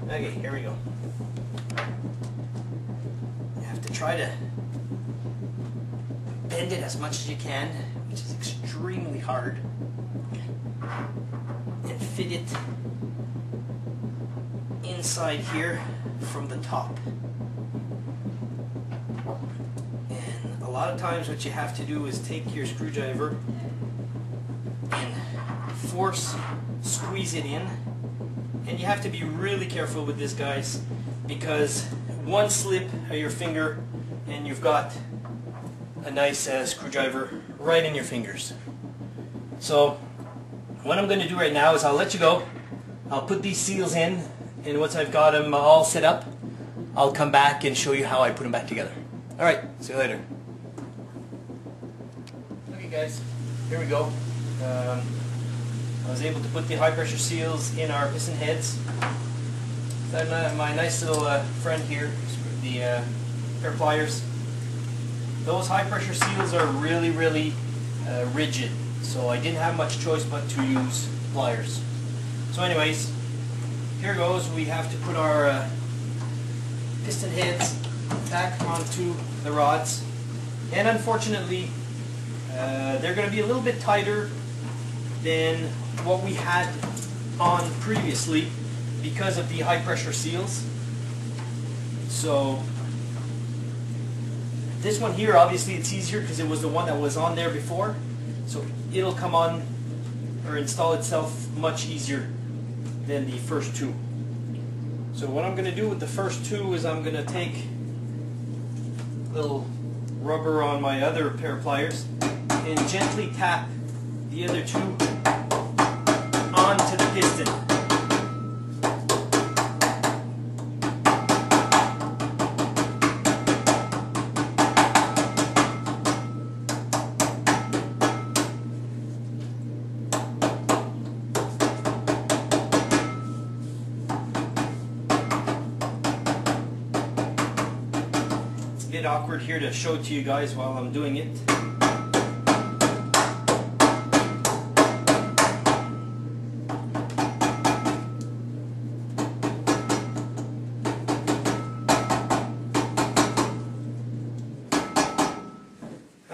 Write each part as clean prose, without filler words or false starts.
Okay, here we go. You have to try to bend it as much as you can, which is extremely hard, and fit it inside here from the top. And a lot of times what you have to do is take your screwdriver and squeeze it in. And you have to be really careful with this, guys, because one slip of your finger and you've got a nice screwdriver right in your fingers. So what I'm going to do right now is I'll let you go. I'll put these seals in, and once I've got them all set up, I'll come back and show you how I put them back together. Alright, see you later. Okay guys, here we go. I was able to put the high pressure seals in our piston heads. My nice little friend here, the pair of pliers. Those high pressure seals are really rigid, so I didn't have much choice but to use pliers. So anyways, here goes. We have to put our piston heads back onto the rods, and unfortunately they're going to be a little bit tighter than what we had on previously because of the high pressure seals. So this one here, obviously it's easier because it was the one that was on there before, so it'll come on or install itself much easier than the first two. So what I'm going to do with the first two is I'm going to take a little rubber on my other pair of pliers and gently tap the other two onto the piston. It's a bit awkward here to show to you guys while I'm doing it.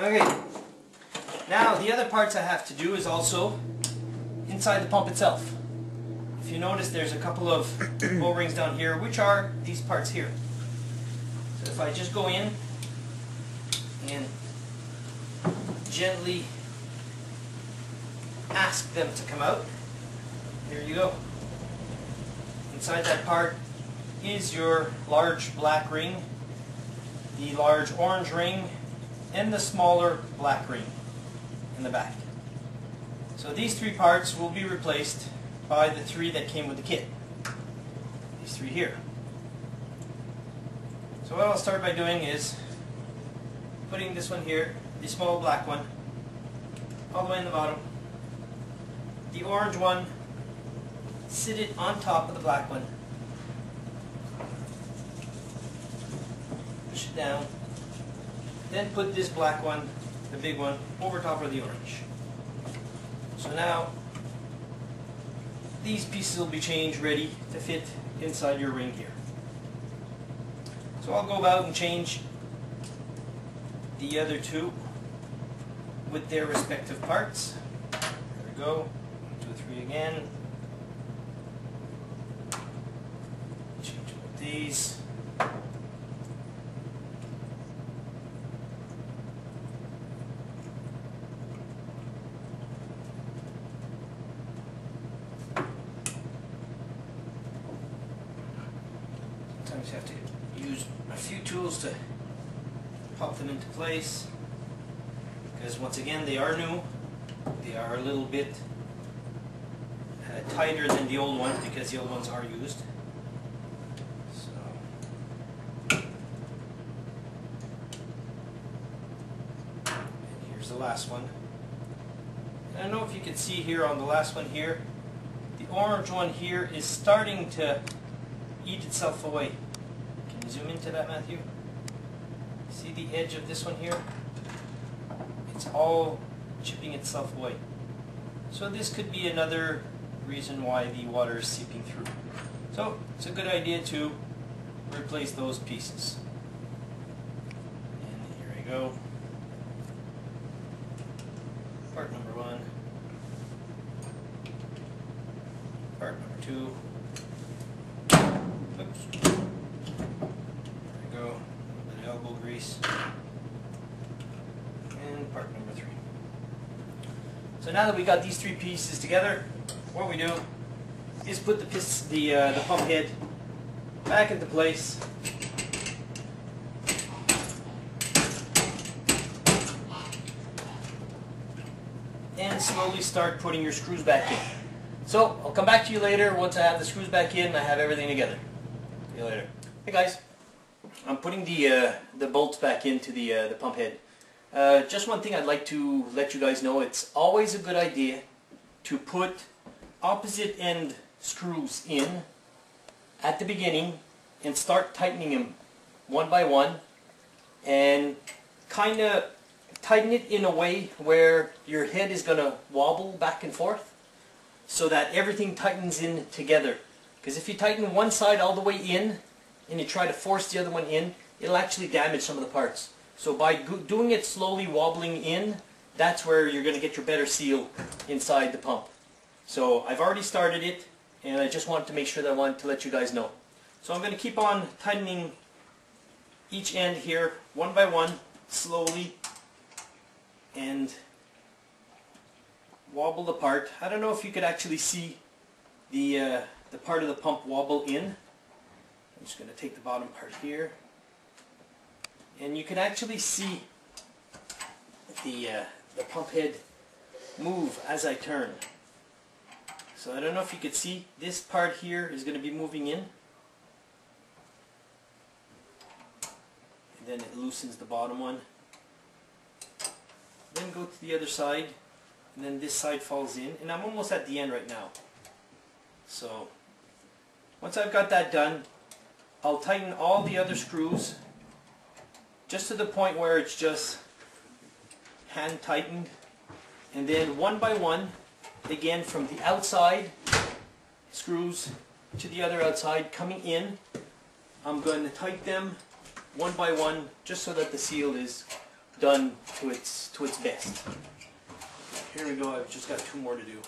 Okay, now the other parts I have to do is also inside the pump itself. If you notice, there's a couple of O-rings down here, which are these parts here. So if I just go in and gently ask them to come out, here you go. Inside that part is your large black ring, the large orange ring, and the smaller black ring in the back. So these three parts will be replaced by the three that came with the kit. These three here. So what I'll start by doing is putting this one here, the small black one, all the way in the bottom. The orange one, sit it on top of the black one. Push it down. Then put this black one, the big one, over top of the orange. So now these pieces will be changed, ready to fit inside your ring here. So I'll go about and change the other two with their respective parts. There we go. 1, 2, 3 again. Change both these. Sometimes you have to use a few tools to pop them into place, because once again they are new. They are a little bit tighter than the old ones because the old ones are used. So, and here's the last one. And I don't know if you can see here on the last one here, the orange one here is starting to eat itself away. Can you zoom into that, Matthew? See the edge of this one here? It's all chipping itself away. So this could be another reason why the water is seeping through. So it's a good idea to replace those pieces. And here we go. Part number 1. Part number 2. Oops. There we go. A little bit of elbow grease. And part number 3. So now that we got these 3 pieces together, what we do is put the pump head back into place. And slowly start putting your screws back in. So I'll come back to you later once I have the screws back in and I have everything together. See you later. Hey guys, I'm putting the bolts back into the pump head. Just one thing I'd like to let you guys know, it's always a good idea to put opposite end screws in at the beginning and start tightening them one by one, and kind of tighten it in a way where your head is going to wobble back and forth so that everything tightens in together. Because if you tighten one side all the way in and you try to force the other one in, it'll actually damage some of the parts. So by doing it slowly, wobbling in, that's where you're going to get your better seal inside the pump. So I've already started it, and I just wanted to make sure that I wanted to let you guys know. So I'm going to keep on tightening each end here one by one, slowly, and wobble the part. I don't know if you could actually see the part of the pump wobble in. I'm just going to take the bottom part here, and you can actually see the pump head move as I turn. So I don't know if you could see, this part here is going to be moving in, and then it loosens the bottom one. Then go to the other side, and then this side falls in, and I'm almost at the end right now. So once I've got that done, I'll tighten all the other screws just to the point where it's just hand tightened, and then one by one, again from the outside screws to the other outside coming in, I'm going to tighten them one by one just so that the seal is done to its best. Here we go, I've just got 2 more to do.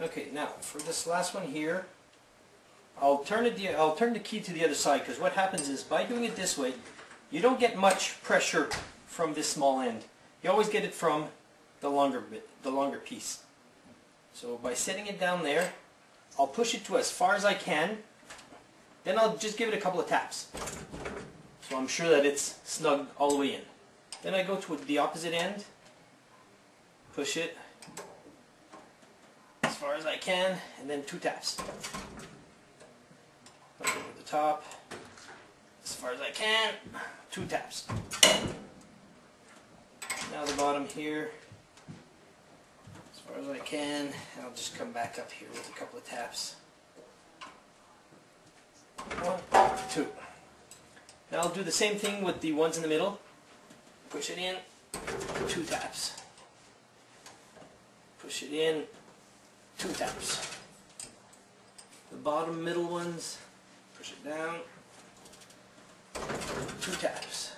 Okay, now for this last one here, I'll turn the key to the other side, because what happens is by doing it this way, you don't get much pressure from this small end. You always get it from the longer piece. So by setting it down there, I'll push it to as far as I can. Then I'll just give it a couple of taps, so I'm sure that it's snug all the way in. Then I go to the opposite end, push it as far as I can, and then 2 taps. I'll go to the top, as far as I can, 2 taps. Now the bottom here, as far as I can, and I'll just come back up here with a couple of taps. 1, 2. Now I'll do the same thing with the ones in the middle. Push it in, 2 taps. Push it in, 2 taps. The bottom middle ones, push it down, 2 taps.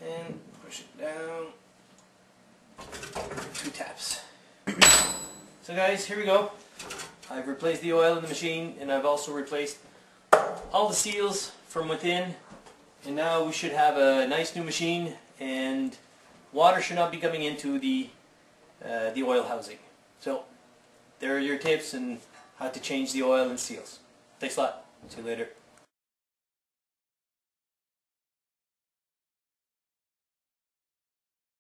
And push it down, 2 taps. So guys, here we go. I've replaced the oil in the machine, and I've also replaced all the seals from within, and now we should have a nice new machine, and water should not be coming into the oil housing. So there are your tips on how to change the oil and seals. Thanks a lot. See you later.